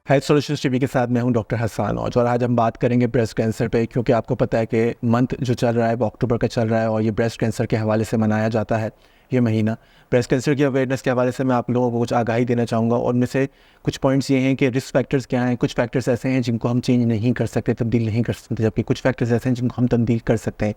Health solutions TV के साथ मैं हूं डॉक्टर हसन और आज हम बात करेंगे ब्रेस्ट कैंसर पे, क्योंकि आपको पता है कि मंथ जो चल रहा है वो अक्टूबर का चल रहा है और ये ब्रेस्ट कैंसर के हवाले से मनाया जाता है। ये महीना ब्रेस्ट कैंसर की अवेयरनेस के हवाले से मैं आप लोगों को कुछ आगाही देना चाहूँगा और उनमें से कुछ पॉइंट्स ये हैं कि रिस्क फैक्टर्स क्या हैं। कुछ फैक्टर्स ऐसे हैं जिनको हम चेंज नहीं कर सकते, तब्दील नहीं कर सकते, जबकि कुछ फैक्टर्स ऐसे हैं जिनको हम तब्दील कर सकते हैं।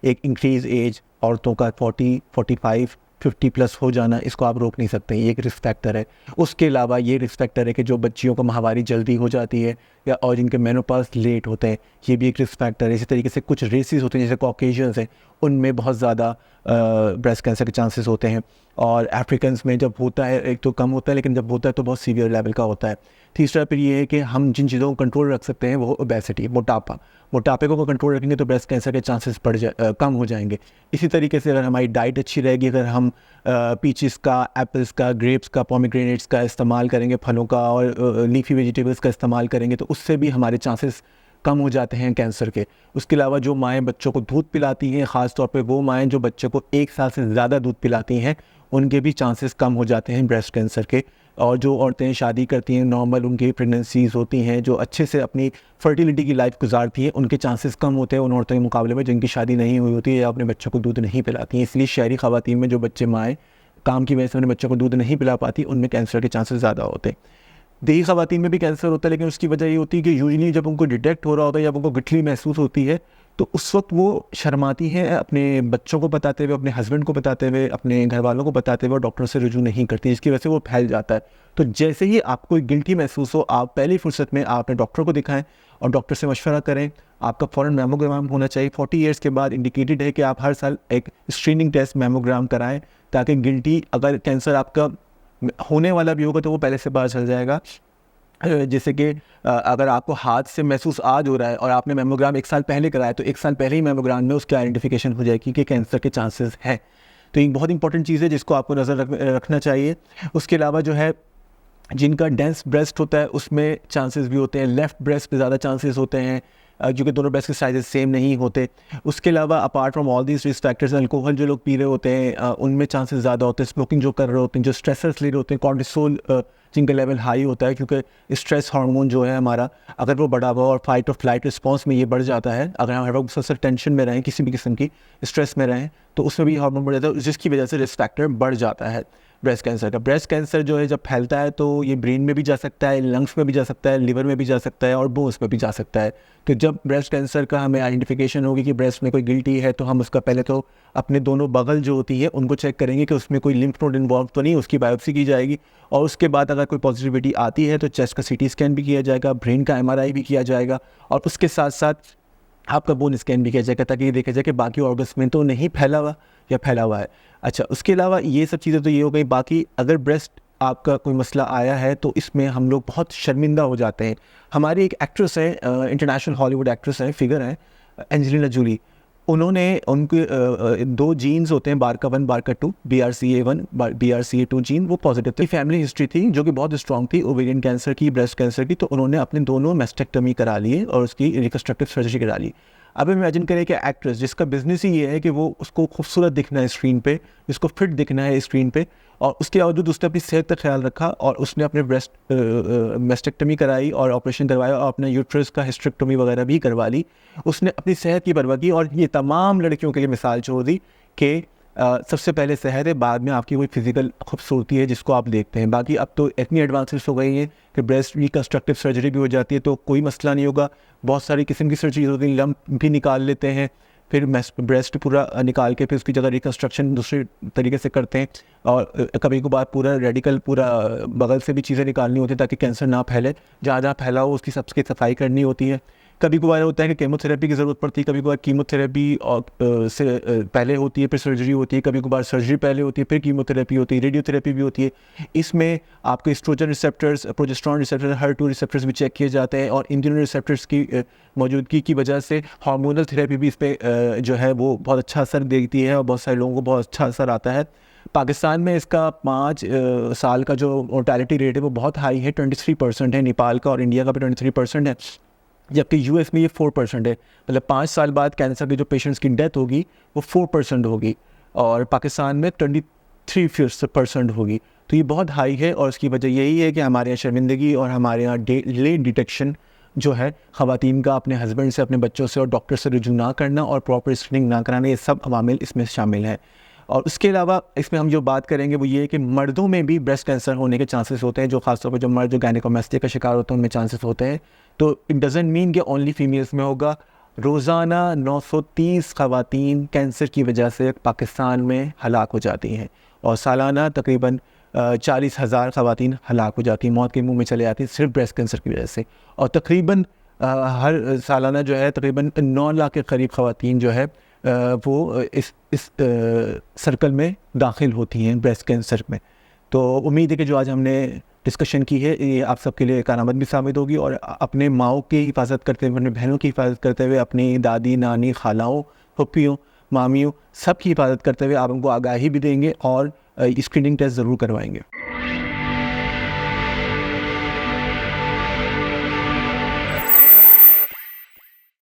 एक इंक्रीज़ एज, औरतों का 40, 45, 50 प्लस हो जाना, इसको आप रोक नहीं सकते, ये एक रिस्क फैक्टर है। उसके अलावा ये रिस्क फैक्टर है कि जो बच्चियों को माहवारी जल्दी हो जाती है या और जिनके मेनोपॉज लेट होते हैं, ये भी एक रिस्क फैक्टर है। इसी तरीके से कुछ रेसेस होते हैं जैसे कॉकेशियंस हैं, उनमें बहुत ज़्यादा ब्रेस्ट कैंसर के चांसेस होते हैं। और अफ्रीकन्स में जब होता है एक तो कम होता है, लेकिन जब होता है तो बहुत सीवियर लेवल का होता है। तीसरा फिर ये है कि हम जिन चीज़ों को कंट्रोल रख सकते हैं वो ओबेसिटी, मोटापे को कंट्रोल रखेंगे तो ब्रेस्ट कैंसर के चांसेस कम हो जाएंगे। इसी तरीके से अगर हमारी डाइट अच्छी रहेगी, अगर हम पीचेस का, एप्पल्स का, ग्रेप्स का, पोमीग्रेनेट्स का इस्तेमाल करेंगे, फलों का और लीफी वेजिटेबल्स का इस्तेमाल करेंगे, तो उससे भी हमारे चांसेस कम हो जाते हैं कैंसर के। उसके अलावा जो माएँ बच्चों को दूध पिलाती हैं, ख़ास तौर पे वो माएँ जो बच्चों को 1 साल से ज़्यादा दूध पिलाती हैं, उनके भी चांसेस कम हो जाते हैं ब्रेस्ट कैंसर के। और जो औरतें शादी करती हैं, नॉर्मल उनकी प्रेगनेंसीज़ होती हैं, जो अच्छे से अपनी फर्टिलिटी की लाइफ गुजारती हैं, उनके चांसेस कम होते हैं उन औरतों के मुकाबले में जिनकी शादी नहीं हुई होती है या अपने बच्चों को दूध नहीं पिलाती हैं। इसलिए शहरी ख़वातीन में जो माएँ काम की वजह से अपने बच्चों को दूध नहीं पिला पाती, उनमें कैंसर के चांसेस ज़्यादा होते हैं। देही ख़वातीन में भी कैंसर होता है, लेकिन उसकी वजह ये होती है कि यूजुअली जब उनको डिटेक्ट हो रहा होता है, जब उनको गठली महसूस होती है, तो उस वक्त वो शर्माती हैं अपने बच्चों को बताते हुए, अपने हस्बैंड को बताते हुए, अपने घर वालों को बताते हुए, डॉक्टर से रुजू नहीं करती, जिसकी वजह से वो फैल जाता है। तो जैसे ही आपको गिल्टी महसूस हो, आप पहली फुर्सत में आप अपने डॉक्टर को दिखाएं और डॉक्टर से मशवरा करें। आपका फ़ौरन मेमोग्राम होना चाहिए। 40 ईयर्स के बाद इंडिकेटेड है कि आप हर साल एक स्क्रीनिंग टेस्ट मेमोग्राम कराएं, ताकि गिल्टी, अगर कैंसर आपका होने वाला भी होगा तो वो पहले से पता चल जाएगा। जैसे कि अगर आपको हाथ से महसूस आज हो रहा है और आपने मेमोग्राम 1 साल पहले कराया, तो 1 साल पहले ही मेमोग्राम में उसकी आइडेंटिफिकेशन हो जाएगी कि कैंसर के चांसेस हैं। तो ये बहुत इंपॉर्टेंट चीज़ है जिसको आपको नज़र रखना चाहिए। उसके अलावा जो है, जिनका डेंस ब्रेस्ट होता है उसमें चांसेस भी होते हैं, लेफ़्ट ब्रेस्ट पे ज़्यादा चांसेस होते हैं, क्योंकि दोनों ब्रेस्ट के साइजेस सेम नहीं होते। उसके अलावा apart from all these risk factors, alcohol जो लोग पी रहे होते हैं उनमें चांसेस ज़्यादा होते हैं, स्मोकिंग जो कर रहे होते हैं, जो स्ट्रेसर्स ले रहे होते हैं, कॉर्टिसोल जिनका लेवल हाई होता है, क्योंकि स्ट्रेस हार्मोन जो है हमारा, अगर वो बढ़ा हुआ और फाइट और फ्लाइट रिस्पॉन्स में ये बढ़ जाता है, अगर हम हर वक्त मुसलसल टेंशन में रहें, किसी भी किस्म की स्ट्रेस में रहें, तो उसमें भी हार्मोन बढ़ जाता है, जिसकी वजह से रिस्क फैक्टर बढ़ जाता है ब्रेस्ट कैंसर का। ब्रेस्ट कैंसर जो है जब फैलता है तो ये ब्रेन में भी जा सकता है, लंग्स में भी जा सकता है, लिवर में भी जा सकता है और बोन्स में भी जा सकता है। तो जब ब्रेस्ट कैंसर का हमें आइडेंटिफिकेशन होगी कि ब्रेस्ट में कोई गिल्टी है, तो हम उसका पहले तो अपने दोनों बगल जो होती है उनको चेक करेंगे कि उसमें कोई लिम्फ नोड इन्वॉल्व तो नहीं, उसकी बायोप्सी की जाएगी। और उसके बाद अगर कोई पॉजिटिविटी आती है तो चेस्ट का CT स्कैन भी किया जाएगा, ब्रेन का MRI भी किया जाएगा और उसके साथ साथ आपका बोन स्कैन भी किया जाएगा, ताकि ये देखा जाए कि बाकी ऑर्गन्स में तो नहीं फैला हुआ या फैला हुआ है। अच्छा, उसके अलावा ये सब चीज़ें तो ये हो गई। बाकी अगर ब्रेस्ट आपका कोई मसला आया है तो इसमें हम लोग बहुत शर्मिंदा हो जाते हैं। हमारी एक एक्ट्रेस है, इंटरनेशनल हॉलीवुड एक्ट्रेस है, फिगर है, एंजेलिना जूली। उन्होंने उनके 2 जीन्स होते हैं, BRCA1 BRCA2, BRCA1 BRCA2 gene, वो पॉजिटिव थी। फैमिली हिस्ट्री थी जो कि बहुत स्ट्रॉन्ग थी, ओवेरियन कैंसर की, ब्रेस्ट कैंसर की, तो उन्होंने अपने दोनों मेस्टेक्टमी करा लिए और उसकी रिकन्स्ट्रक्टिव सर्जरी करा ली। अब इमेजिन करें कि एक्ट्रेस जिसका बिजनेस ही ये है कि वो उसको खूबसूरत दिखना है स्क्रीन पे, जिसको फिट दिखना है स्क्रीन पे, और उसके बावजूद उसने अपनी सेहत का ख्याल रखा और उसने अपने ब्रेस्ट मेस्टेक्टमी कराई और ऑपरेशन करवाया और अपने यूट्रस का हिस्टेक्टोमी वगैरह भी करवा ली। उसने अपनी सेहत की परवाह की और ये तमाम लड़कियों के लिए मिसाल छोड़ दी कि सबसे पहले सेहत है, बाद में आपकी कोई फिजिकल खूबसूरती है जिसको आप देखते हैं। बाकी अब तो इतनी एडवांसेस हो गई हैं कि ब्रेस्ट रिकन्स्ट्रक्टिव सर्जरी भी हो जाती है, तो कोई मसला नहीं होगा। बहुत सारी किस्म की सर्जरी होती है, लम्प भी निकाल लेते हैं, फिर ब्रेस्ट पूरा निकाल के फिर उसकी जगह रिकन्स्ट्रक्शन दूसरे तरीके से करते हैं। और कभी कभार पूरा रेडिकल, पूरा बगल से भी चीज़ें निकालनी होती है ताकि कैंसर ना फैले, जहाँ जहाँ फैला हो उसकी सबकी सफाई करनी होती है। कभी कभार होता है कि केमोथेरेपी की ज़रूरत पड़ती है, कभी कभार कीमोथेरेपी और से पहले होती है, फिर सर्जरी होती है, कभी कभार सर्जरी पहले होती है, फिर कीमोथेरेपी होती है, रेडियोथेरेपी भी होती है। इसमें आपके oestrogen receptors, progesterone receptors, HER2 receptors भी चेक किए जाते हैं और इंडियन रिसेप्टर्स की मौजूदगी की वजह से हार्मोनल थेरेपी भी इस पर जो है वो बहुत अच्छा असर देती है और बहुत सारे लोगों को बहुत अच्छा असर आता है। पाकिस्तान में इसका 5 साल का जो मोर्टेलिटी रेट है वो बहुत हाई है, 23% है। नेपाल का और इंडिया का भी 23% है, जबकि US में ये 4% है। मतलब 5 साल बाद कैंसर के जो पेशेंट्स की डेथ होगी वो 4% होगी और पाकिस्तान में 23% होगी। तो ये बहुत हाई है और उसकी वजह यही है कि हमारे यहाँ शर्मिंदगी और हमारे यहाँ लेट डिटेक्शन जो है, ख़वातीन का अपने हस्बैंड से, अपने बच्चों से और डॉक्टर से रुजू ना करना और प्रॉपर स्क्रीनिंग ना कराना, ये सब अवामिल इसमें शामिल हैं। और उसके अलावा इसमें हम जो बात करेंगे वो ये है कि मर्दों में भी ब्रेस्ट कैंसर होने के चांसेस होते हैं, जो खासतौर पर जो मर्द जो गायनेकोमेस्टिया का शिकार होते हैं उनमें चांसेस होते हैं। तो इट डज़ंट मीन कि ओनली फीमेल्स में होगा। रोज़ाना 930 ख़वातीन कैंसर की वजह से पाकिस्तान में हलाक हो जाती हैं और सालाना तकरीबन 40,000 ख़वातीन हलाक हो जाती हैं, मौत के मुंह में चले जाती हैं सिर्फ ब्रेस्ट कैंसर की वजह से। और तकरीबन हर सालाना जो है तकरीबन 9 लाख के करीब ख़वातीन जो है वो इस सर्कल में दाखिल होती हैं ब्रेस्ट कैंसर में। तो उम्मीद है कि जो आज हमने डिस्कशन की है ये आप सबके लिए कारआमद भी साबित होगी और अपने माओं की हिफाजत करते हुए, अपने बहनों की हिफाजत करते हुए, अपनी दादी, नानी, खालाओं, फुप्पियों, मामियों सब की हिफाजत करते हुए आप उनको आगाही भी देंगे और स्क्रीनिंग टेस्ट ज़रूर करवाएंगे।